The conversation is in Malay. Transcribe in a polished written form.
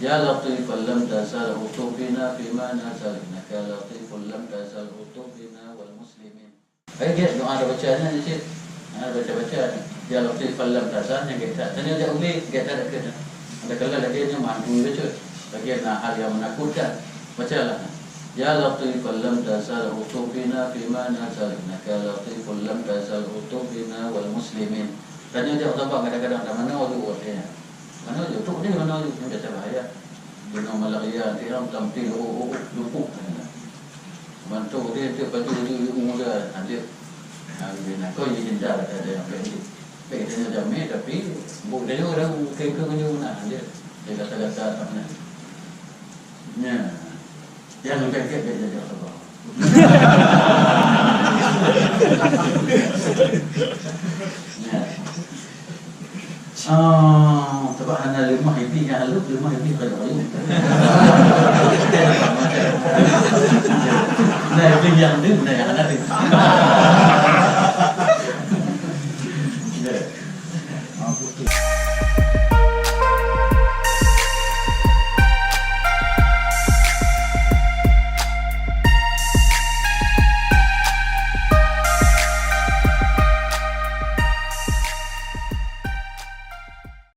Ya latifan lam tazal utubina fima nazal innaka latifun lam tazal utubina wal muslimin. Baik, doa ada bacanya ni cik. Baca-baca ya latifan lam tazal yang kita tanya dia uli kita ada kena. Ada kala lagi ni mampu baca. Bagian hal yang menakutkan. Bacalah. Ya latifan lam tazal utubina fima nazal innaka latifun lam tazal utubina wal muslimin. Tanya dia apa kadang-kadang dah mana wujud dia. Mana YouTube ni mana YouTube ni baca bahaya. Dengan malaria dia tampil lupuk. Mantu dia baju dia muda ada. Dia nak kau hindar ada yang pendek. Pendeknya jamai tapi buk dia orang ke mana dia. Dia kata-kata apa ni. Ya. Yang lebih dia jadi apa. Ya. Subhanallah limah ini yang halus limah ini kalau ini. Nah itu yang ni, nah yang ada.